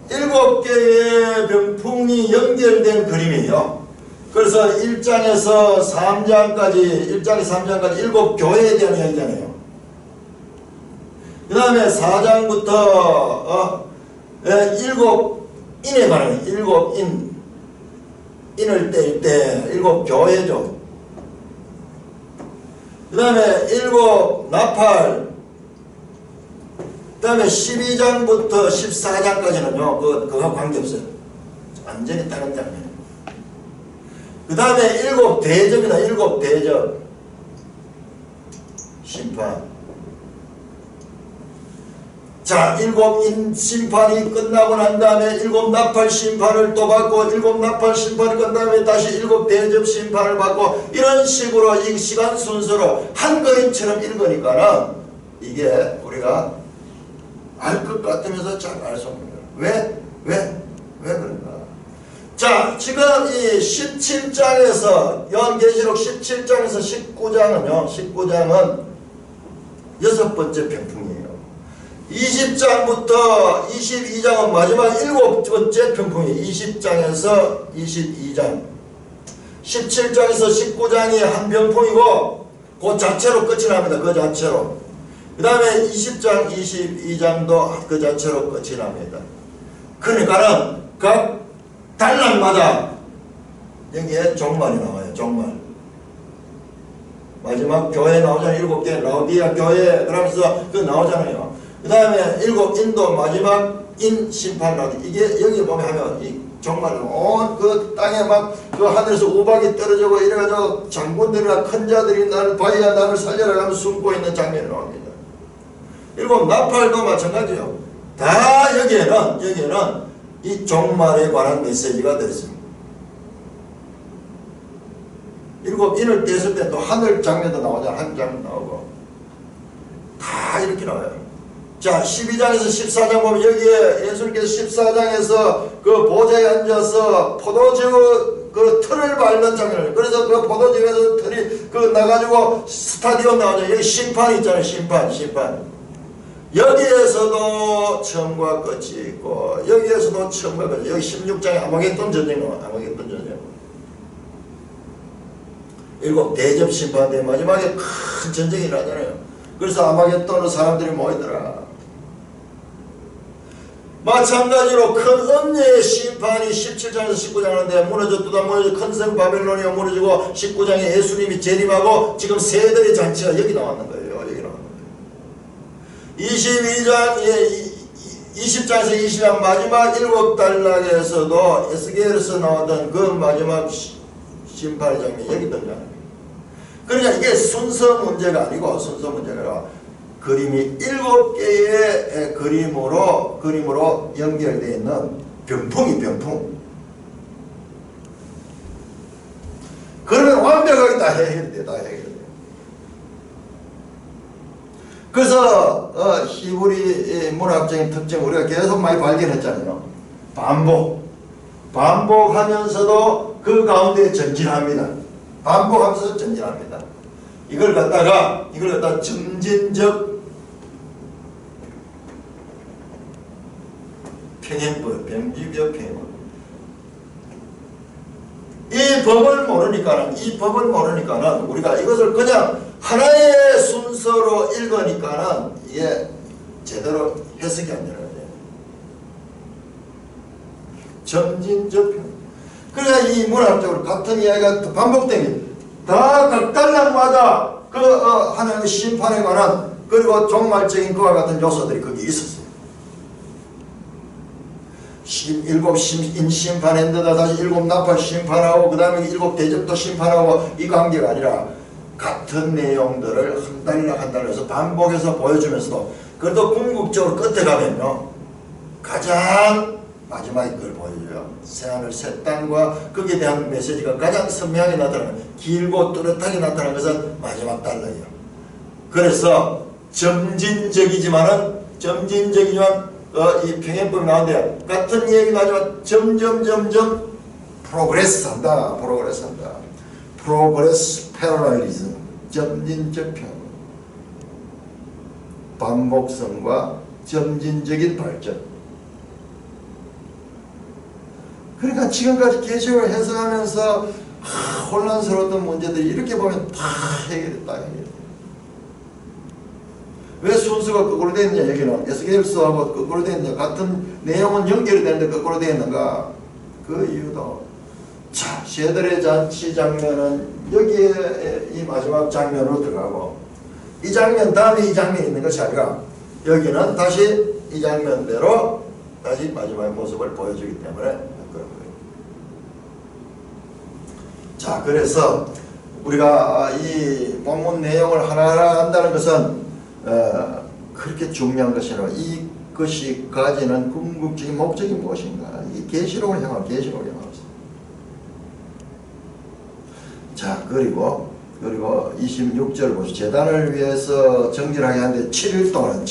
7개의 병풍이 연결된 그림이에요. 그래서 1장에서 3장까지 7교회에 대한 이야기잖아요. 그 다음에 4장부터 7인에 관한 7인을 뗄 때 7교회죠. 그 다음에 7나팔, 그 다음에 12장부터 14장까지는요 그거 관계없어요. 완전히 다른 장면이에요. 그 다음에 7대접이다. 7대접 심판. 자, 7인 심판이 끝나고 난 다음에 7나팔 심판을 또 받고 7나팔 심판이 끝난 다음에 다시 7대접 심판을 받고 이런 식으로 이 시간 순서로 한 그림처럼 읽으니까는 이게 우리가 알 것 같으면서 잘 알 수 없는 거야. 왜 그런가? 자, 지금 이 17장에서 요한계시록 17장에서 19장은요. 19장은 6번째 병풍이에요. 20장부터 22장은 마지막 7번째 병풍이에요. 20장에서 22장. 17장에서 19장이 한 병풍이고 그 자체로 끝이 납니다. 그 자체로. 그 다음에 20장, 22장도 그 자체로 끝이 납니다. 그러니까는 각 단락마다 여기에 종말이 나와요. 종말. 마지막 교회 나오잖아요. 7개 라오디아 교회 그러면서 그 나오잖아요. 그 다음에 7인도 마지막 인 심판 라오디 이게 여기 보면 하면 이 종말은 온 그 땅에 막 그 하늘에서 우박이 떨어지고 이래가지고 장군들이나 큰 자들이 나를 바위야 나를 살려라 하면서 숨고 있는 장면이 나옵니다. 7나팔도 마찬가지요. 다 여기에는 이 종말에 관한 메시지가 들었습니다. 7인을 뗐을 때 또 하늘 장면도 나오잖아. 한 장면 나오고 다 이렇게 나와요. 자, 12장에서 14장 보면 여기에 예수님께서 14장에서 그 보좌에 앉아서 포도주 그 틀을 밟는 장면을, 그래서 그 포도주에서 틀이 그 나가지고 스타디움 나오죠. 여기 심판이 있잖아요. 심판. 여기에서도 처음과 끝이 있고 여기에서도 처음과 끝이. 여기 16장에 아마겟돈 전쟁 나와. 아마겟돈 전쟁. 7 대접 심판대 마지막에 큰 전쟁이 나잖아요. 그래서 아마겟돈으로 사람들이 모이더라. 마찬가지로 큰 음녀의 심판이 17장에서 19장 하는데 무너져 큰 성 바벨론이 무너지고 19장에 예수님이 재림하고 지금 세대의 잔치가 여기 나왔는 거예요. 여기 나왔는 거예요. 20장에서 20장 마지막 7단락에서도 에스겔에서 나왔던 그 마지막 심판의 장면이 여기 등장합니다. 그러니까 이게 순서 문제가 아니고 그림이 7개의 그림으로 연결되어 있는 병풍. 그러면 완벽하게 다 해결돼. 그래서 히브리 문학적인 특징 우리가 계속 많이 발견했잖아요. 반복하면서도 그 가운데 전진합니다. 반복하면서 전진합니다. 이걸 갖다가 점진적 평행법, 병지적 평행법. 이 법을 모르니까는 우리가 이것을 그냥 하나의 순서로 읽으니까는 이게 제대로 해석이 안 되는 거예요. 점진적 평행. 그래야 이 문학적으로 같은 이야기가 반복됩니다. 다 각 단락마다 그 하나님의 심판에 관한 그리고 종말적인 그와 같은 요소들이 거기 있었어요. 7인 심판했는데 다시 7나팔 심판하고 그 다음에 7대접도 심판하고 이 관계가 아니라 같은 내용들을 한 달락해서 반복해서 보여주면서도 그래도 궁극적으로 끝에 가면요 가장 마지막에 그걸 보여줘요. 새하늘 새 땅과 거기에 대한 메시지가 가장 선명하게 나타나는, 길고 뚜렷하게 나타나는 것은 마지막 달러예요. 그래서 점진적이지만 이 평행법이 나오는데 같은 얘기가 하지만 점점 프로그레스한다. 프로그레스 패러럴리즘, 점진적 평, 반복성과 점진적인 발전. 그러니까 지금까지 계시록을 해석하면서 혼란스러웠던 문제들이 이렇게 보면 다 해결됐다. 왜 순서가 거꾸로 되어 있느냐. 여기는 에스겔서하고 거꾸로 되어 있느냐. 같은 내용은 연결이 되는데 거꾸로 되어 있는가. 그 이유도, 자, 셰들의 잔치 장면은 여기에 이 마지막 장면으로 들어가고, 이 장면 다음에 이 장면이 있는 것이 아니라 여기는 다시 이 장면대로 다시 마지막의 모습을 보여주기 때문에 그런 거예요. 자, 그래서 우리가 이 본문 내용을 하나하나 한다는 것은 그렇게 중요한 것이 아니라 이것이 가지는 궁극적인 목적이 무엇인가. 이 계시록을 향한 계시록을 향하고 있습니다. 자, 그리고 26절 보시죠. 재단을 위해서 정결하게 하는데 7일 동안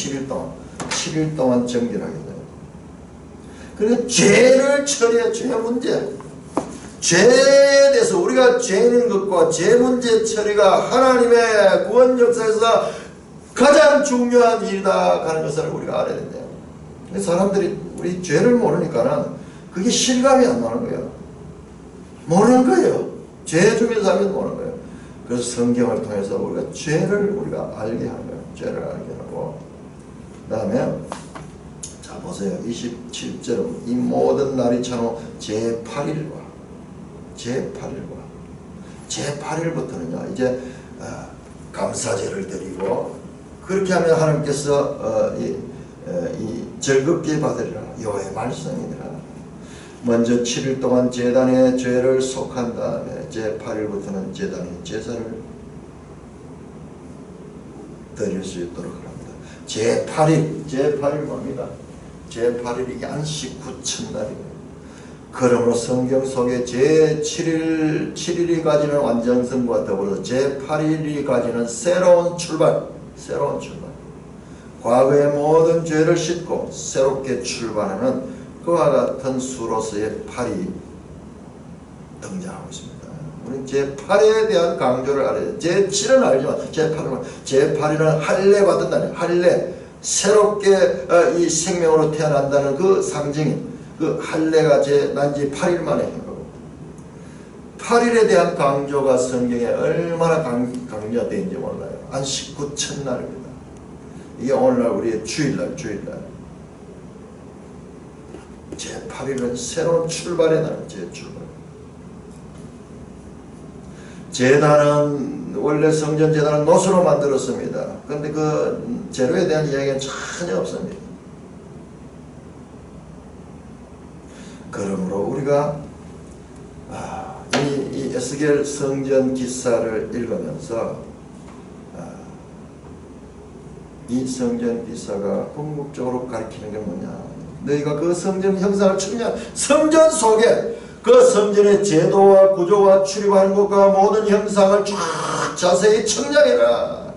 정결하게 돼요. 그리고 죄를 처리해, 죄 문제. 죄에 대해서 우리가 죄인 것과 죄 문제 처리가 하나님의 구원 역사에서 가장 중요한 일이다 하는 것을 우리가 알아야 된대요. 사람들이 우리 죄를 모르니까는 그게 실감이 안 나는 거예요. 모르는 거예요. 죄 중에서 하면 모르는 거예요. 그래서 성경을 통해서 우리가 죄를 알게 하는 거예요. 죄를 알게 하고, 그 다음에 자 보세요. 27절은 이 모든 날이 차로 제8일부터는요 이제 감사제를 드리고, 그렇게 하면 하나님께서 이 즐겁게 받으리라. 여호와의 말씀이니라. 먼저 7일 동안 제단의 죄를 속한 다음에 제8일부터는 제단의 제사를 드릴 수 있도록 합니다. 제8일 뭡니까? 제8일이 안식 후 첫날이에요. 그러므로 성경 속에 제7일이 가지는 완전성과 더불어서 제8일이 가지는 새로운 출발. 과거의 모든 죄를 씻고 새롭게 출발하는 그와 같은 수로서의 8이 등장하고 있습니다. 우리 제8에 대한 강조를 알아야 돼요. 제7은 알지만 제8일은 할례 받은 날이에요. 할례, 새롭게 이 생명으로 태어난다는 그 상징인 그 할례가 난지 8일 만에 한 거고, 8일에 대한 강조가 성경에 얼마나 강조가 되는지 몰라요. 안식 후 첫날입니다. 이게 오늘날 우리의 주일날. 제8일은 새로운 출발의 날, 재출발. 제단은 원래 성전 제단은 노수로 만들었습니다. 그런데 그 재료에 대한 이야기는 전혀 없습니다. 그러므로 우리가 이 에스겔 성전 기사를 읽으면서 이 성전 기사가 궁극적으로 가리키는 게 뭐냐. 너희가 그 성전 형상을 측량, 성전 속에 그 성전의 제도와 구조와 출입하는 것과 모든 형상을 쫙 자세히 측량해라.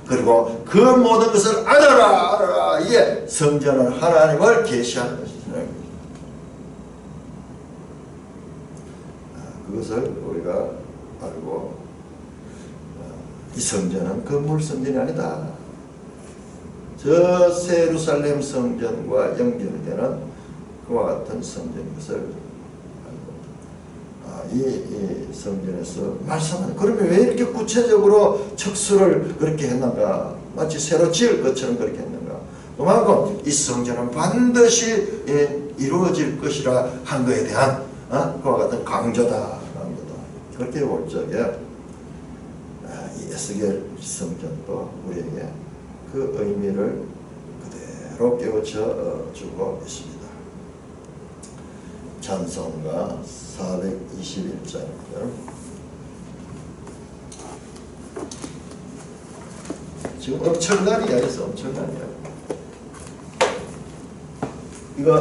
그리고 그 모든 것을 알아라. 이게 성전은 하나님을 계시하는 것이다. 그것을 우리가 알고, 이 성전은 건물 성전이 아니다. 저 새 예루살렘 성전과 연결되는 그와 같은 성전인 것을 알고, 이 성전에서 말씀하는, 그러면 왜 이렇게 구체적으로 척수를 그렇게 했는가? 마치 새로 지을 것처럼 그렇게 했는가? 그만큼 이 성전은 반드시 이루어질 것이라 한 것에 대한 그와 같은 강조다. 그렇게 볼 적에 이 에스겔 성전도 우리에게 그 의미를 그대로 깨우쳐 주고 있습니다. 찬송가 421장입니다. 지금 엄청난 이야기에서 엄청난 이야기. 이거